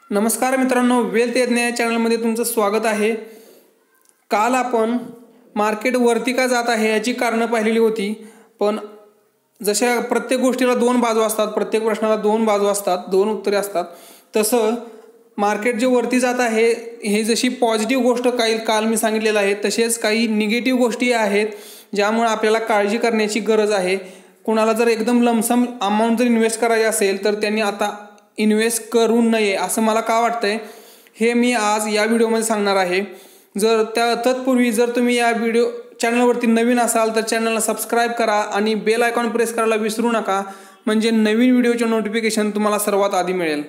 नमस्कार मित्रांनो, वेल्थ यज्ञ या चॅनलमध्ये तुमचं स्वागत आहे। काल आपण मार्केट वरती का जात आहे याची कारणं पाहिलेली होती, पण जशा प्रत्येक गोष्टीला दोन बाजू असतात, प्रत्येक प्रश्नाला दोन बाजू असतात, दोन उत्तरे असतात, तसं मार्केट जे वरती जात आहे हे जशी पॉझिटिव्ह गोष्ट काल मी सांगितलेलं आहे, तसेच काही निगेटिव्ह गोष्टी आहेत ज्यामुळे आपल्याला काळजी करण्याची गरज आहे। कोणाला जर एकदम लमसम अमाउंट जर इन्वेस्ट करायची असेल तर त्यांनी आता इन्वेस्ट करू नये असं मला का वाटतंय हे मी आज या व्हिडिओमध्ये सांगणार आहे। जर तत्पूर्वी जर तुम्ही या व्हिडिओ चॅनलवरती नवीन असाल तर चॅनलला सबस्क्राइब करा आणि बेल आयकॉन प्रेस करायला विसरू नका, म्हणजे नवीन व्हिडिओचे नोटिफिकेशन तुम्हाला सर्वात आधी मिळेल।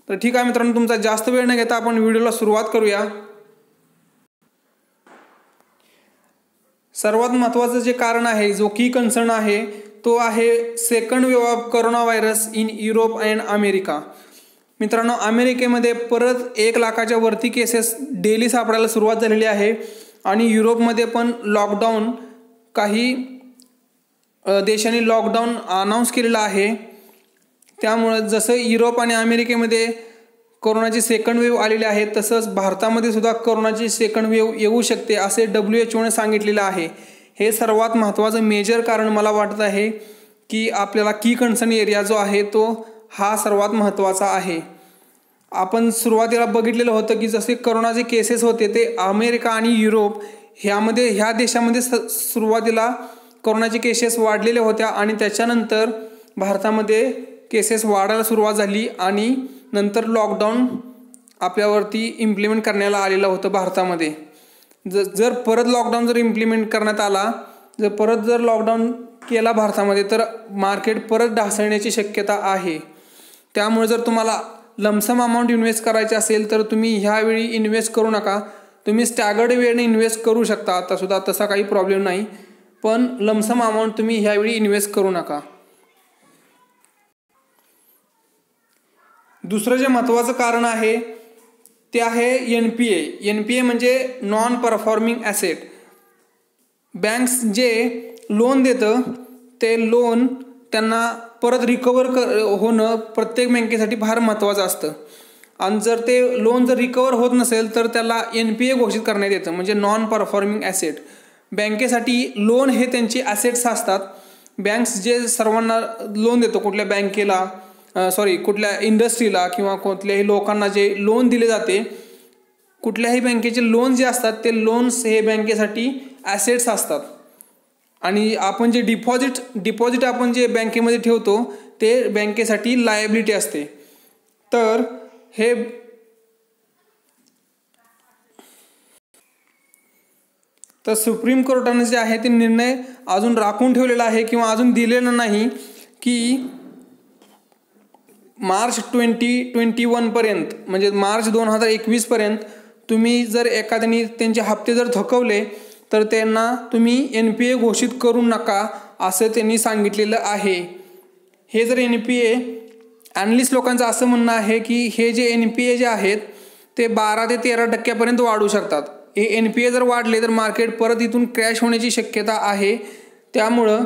तर ठीक आहे मित्रांनो, तुमचा जास्त वेळ न घेता आपण व्हिडिओला सुरुवात करूया। सर्वात महत्त्वाचं जे कारण आहे, जो की कन्सर्न आहे, तो आहे second wave of corona virus in Europe and America. मित्रांनो, अमेरिकेमध्ये परत 1 लाखाच्या वरती केसेस डेली सापडायला सुरुवात झालेली आहे आणि युरोपमध्ये पण लॉकडाऊन, काही देशांनी लॉकडाऊन अनाउन्स केलेला आहे। त्यामुळे जसं युरोप आणि अमेरिकेमध्ये कोरोनाची सेकंड वेव्ह आलेली आहे, तसंच भारतामध्ये सुद्धा कोरोनाची सेकंड वेव्ह येऊ शकते असे WHO ने सांगितलेलं आहे। हे सर्वात महत्त्वाचं मेजर कारण मला वाटत आहे की आपल्याला की कन्सर्न एरिया जो आहे तो हा सर्वात महत्त्वाचा आहे। आपण सुरुवातीला बघितलेलं होतं की जसे कोरोनाचे केसेस होते ते अमेरिका आणि युरोप ह्या देशामध्ये सुरुवातीला कोरोनाचे केसेस वाढलेले होत्या आणि त्याच्यानंतर भारतामध्ये केसेस वाढायला सुरुवात झाली आणि नंतर लॉकडाऊन आपल्यावरती इम्प्लिमेंट करण्याला आलेलं होतं भारतामध्ये। जर परत लॉकडाऊन जर इम्प्लिमेंट करण्यात आला, जर लॉकडाऊन केला भारतामध्ये, तर मार्केट परत ढासळण्याची शक्यता आहे। त्यामुळे जर तुम्हाला लमसम अमाऊंट इन्वेस्ट करायची असेल तर तुम्ही ह्यावेळी इन्वेस्ट करू नका। तुम्ही स्टॅगर्ड वेळेने इन्वेस्ट करू शकता, आता सुद्धा तसा काही प्रॉब्लेम नाही, पण लमसम अमाऊंट तुम्ही ह्यावेळी इन्वेस्ट करू नका। दुसरं जे महत्त्वाचं कारण आहे ते आहे NPA म्हणजे नॉन परफॉर्मिंग ॲसेट। बँक्स जे लोन देतं ते लोन त्यांना परत रिकवर होणं प्रत्येक बँकेसाठी फार महत्त्वाचं असतं आणि जर ते लोन जर रिकवर होत नसेल तर त्याला NPA घोषित करण्यात येतं, म्हणजे नॉन परफॉर्मिंग ॲसेट। बँकेसाठी लोन हे त्यांचे ॲसेट्स असतात। बँक्स जे सर्वांना लोन देतो, कुठल्या बँकेला कुठल्या इंडस्ट्रीला किंवा कुठल्याही लोकांना जे लोन दिले जाते, कुठल्याही बँकेचे लोन जे असतात ते लोन्स हे बँकेसाठी ॲसेट्स असतात आणि आपण जे डिपॉझिट आपण जे बँकेमध्ये ठेवतो ते बँकेसाठी लायबिलिटी असते। तर सुप्रीम कोर्टाने जे आहे ते निर्णय अजून राखून ठेवलेला आहे किंवा अजून दिलेला नाही की मार्च 2021 पर्यंत, म्हणजे मार्च 2021 पर्यंत तुम्ही जर एखाद्याने त्यांचे हप्ते जर थकवले तर त्यांना तुम्ही NPA घोषित करू नका असं त्यांनी सांगितलेलं आहे। हे जर NPA, ॲनालिस्ट लोकांचं असं म्हणणं आहे की हे जे NPA जे आहेत ते 12 ते 13% वाढू शकतात। हे NPA जर वाढले तर मार्केट परत इथून क्रॅश होण्याची शक्यता आहे। त्यामुळं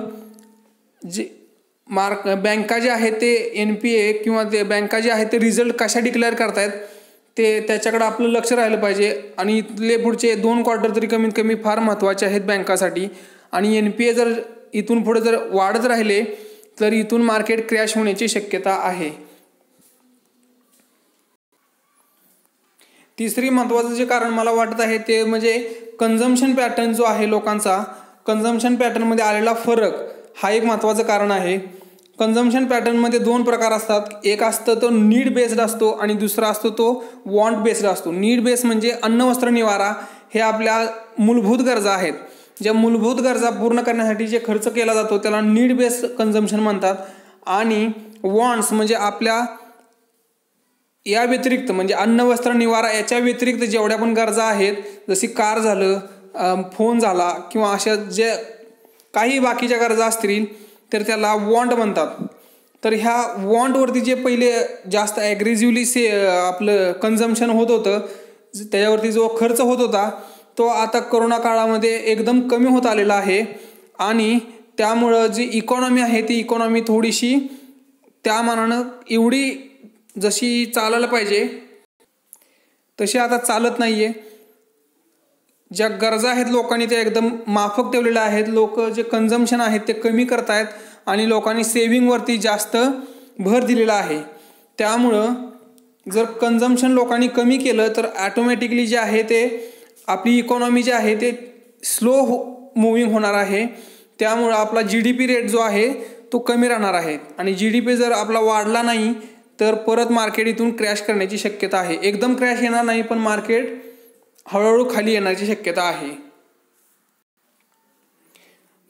बँका जे आहेत ते NPA किंवा ते बँका जे आहेत ते रिझल्ट कशा डिक्लेअर करतायत ते त्याच्याकडे आपलं लक्ष राहिलं पाहिजे आणि इथले पुढचे 2 क्वार्टर तरी कमीत कमी फार महत्त्वाचे आहेत बँकासाठी। आणि NPA जर इथून पुढे जर वाढत राहिले तर इथून मार्केट क्रॅश होण्याची शक्यता आहे। तिसरी महत्त्वाचं जे कारण मला वाटत आहे ते म्हणजे कन्झम्पशन पॅटर्न जो आहे लोकांचा, कन्झम्पशन पॅटर्नमध्ये आलेला फरक हा एक महत्त्वाचं कारण आहे। कन्झम्पशन पॅटर्नमध्ये 2 प्रकार असतात, एक असतं तो नीड बेस्ड असतो आणि दुसरा असतो तो वॉन्ट बेस्ड असतो। नीड बेस्ड म्हणजे अन्न वस्त्र निवारा हे आपल्या मूलभूत गरजा आहेत। ज्या मूलभूत गरजा पूर्ण करण्यासाठी जे खर्च केला जातो त्याला नीड बेस्ड कन्झम्पशन म्हणतात आणि वॉन्ट्स म्हणजे आपल्या या व्यतिरिक्त, म्हणजे अन्न वस्त्र निवारा याच्या व्यतिरिक्त जेवढ्या पण गरजा आहेत, जशी कार झालं, फोन झाला किंवा अशा जे काही बाकीच्या गरजा असतील तर त्याला वॉन्ट म्हणतात। तर ह्या वॉन्टवरती जे पहिले जास्त ॲग्रेसिव्हली आपलं कन्झम्पशन होत होतं, त्याच्यावरती जो खर्च होत होता तो आता कोरोना काळामध्ये एकदम कमी होत आलेला आहे आणि त्यामुळं जी इकॉनॉमी आहे ती इकॉनॉमी थोडीशी त्या मानानं एवढी जशी चालायला पाहिजे तसे आता चालत नाही आहे. ज्या गरजा आहेत लोकांनी त्या एकदम माफक ठेवलेल्या आहेत. लोक जे कन्झम्पशन आहेत ते कमी करत आहेत आणि लोकांनी सेविंगवरती जास्त भर दिलेला आहे. त्यामुळं जर कन्झम्पशन लोकांनी कमी केलं तर ॲटोमॅटिकली जे आहे ते आपली इकॉनॉमी जी आहे ते स्लो मूव्हिंग होणार आहे. त्यामुळं आपला GDP रेट जो आहे तो कमी राहणार आहे आणि GDP जर आपला वाढला नाही तर परत मार्केट इथून क्रॅश करण्याची शक्यता आहे. एकदम क्रॅश येणार नाही, पण मार्केट हळूहळू खाली येण्याची शक्यता आहे.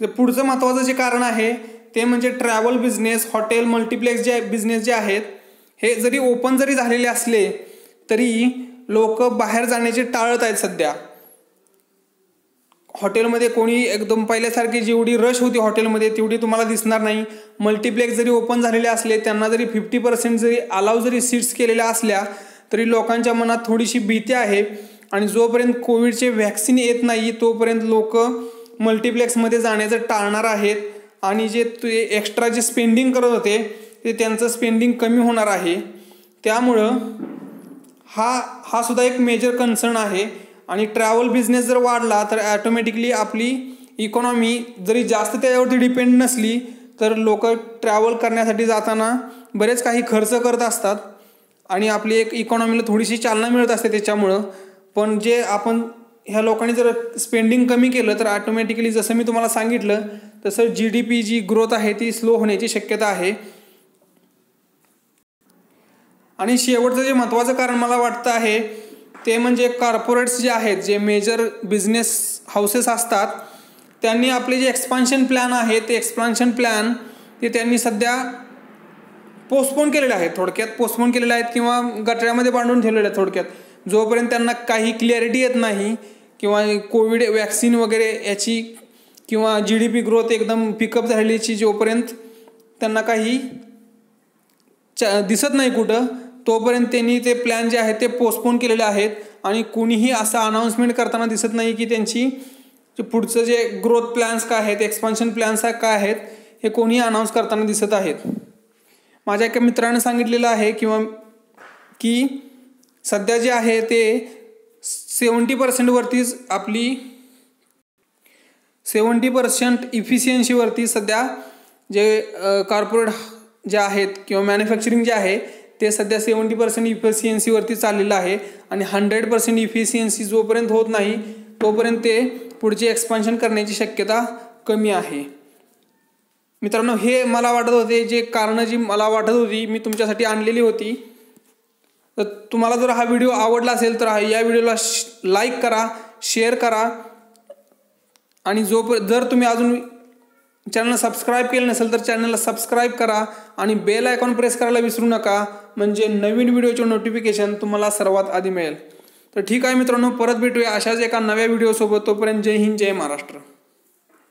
पुढचं महत्त्वाचं जे कारण आहे ते म्हणजे ट्रॅव्हल बिझनेस, हॉटेल, मल्टिप्लेक्स जे बिझनेस जे आहेत हे जरी ओपन जरी झालेले असले तरी लोक बाहेर जाण्याचे टाळत आहेत. सध्या हॉटेलमध्ये कोणी एकदम पहिल्यासारखी जेवढी रश होती हॉटेलमध्ये तेवढी तुम्हाला दिसणार नाही. मल्टिप्लेक्स जरी ओपन झालेले असले, त्यांना जरी 50% जरी अलाव जरी सीट्स केलेल्या असल्या तरी लोकांच्या मनात थोडीशी भीती आहे. आणि जोपर्यंत कोविडचे व्हॅक्सिन येत नाही तोपर्यंत लोक मल्टिप्लेक्समध्ये जाण्याचं टाळणार आहेत आणि जे ते एक्स्ट्रा जे स्पेंडिंग करत होते ते त्यांचं स्पेंडिंग कमी होणार आहे. त्यामुळं हा सुद्धा एक मेजर कन्सर्न आहे. आणि ट्रॅव्हल बिझनेस जर वाढला तर ॲटोमॅटिकली आपली इकॉनॉमी जरी जास्त त्याच्यावरती डिपेंड नसली तर लोक ट्रॅव्हल करण्यासाठी जाताना बरेच काही खर्च करत असतात आणि आपली एक इकॉनॉमीला थोडीशी चालना मिळत असते त्याच्यामुळं. पण जे आपण ह्या लोकांनी जर स्पेंडिंग कमी केलं तर ऑटोमॅटिकली जसं मी तुम्हाला सांगितलं तसं GDP जी ग्रोथ आहे ती स्लो होण्याची शक्यता आहे. आणि शेवटचं जे महत्त्वाचं कारण मला वाटतं आहे ते म्हणजे कॉर्पोरेट्स जे आहेत, जे मेजर बिझनेस हाऊसेस असतात, त्यांनी आपले जे एक्सपान्शन प्लॅन आहे ते एक्सपान्शन प्लॅन ते त्यांनी सध्या पोस्टपोन केलेले आहेत. थोडक्यात पोस्टपोन केलेले आहेत किंवा गटऱ्यामध्ये बांधून ठेवलेले आहेत. थोडक्यात जोपर्यंत त्यांना काही क्लॅरिटी येत नाही किंवा कोविड वॅक्सिन वगैरे याची किंवा GDP ग्रोथ एकदम पिकअप झालेलीची जोपर्यंत त्यांना काही दिसत नाही कुठं, तोपर्यंत त्यांनी ते प्लॅन जे आहेत ते पोस्टपोन केलेले आहेत. आणि कुणीही असं अनाऊन्समेंट करताना दिसत नाही की त्यांची पुढचं जे ग्रोथ प्लॅन्स काय आहेत, एक्सपान्शन प्लॅन्स काय आहेत, हे कोणीही अनाऊन्स करताना दिसत आहेत. माझ्या एका मित्राने सांगितलेलं आहे की सध्या जे आहे ते 70% वरतीच आपली 70% इफिशियन्सीवरती सध्या जे कॉर्पोरेट जे आहेत किंवा मॅन्युफॅक्चरिंग जे आहे ते सध्या 70% इफिशियन्सीवरती चाललेलं आहे. आणि 100% इफिशियन्सी जोपर्यंत होत नाही तोपर्यंत ते पुढचे एक्सपान्शन करण्याची शक्यता कमी आहे. मित्रांनो, हे मला वाटत होते जे कारणं जी मला वाटत होती मी तुमच्यासाठी आणलेली होती. तर तुम्हाला जर हा व्हिडिओ आवडला असेल तर या व्हिडिओला लाईक करा, शेअर करा आणि जर तुम्ही अजून चॅनल सबस्क्राईब केलं नसेल तर चॅनलला सबस्क्राईब करा आणि बेल आयकॉन प्रेस करायला विसरू नका, म्हणजे नवीन व्हिडिओचे नोटिफिकेशन तुम्हाला सर्वात आधी मिळेल. तर ठीक आहे मित्रांनो, परत भेटूया अशाच एका नव्या व्हिडिओसोबत. तोपर्यंत जय हिंद, जय महाराष्ट्र.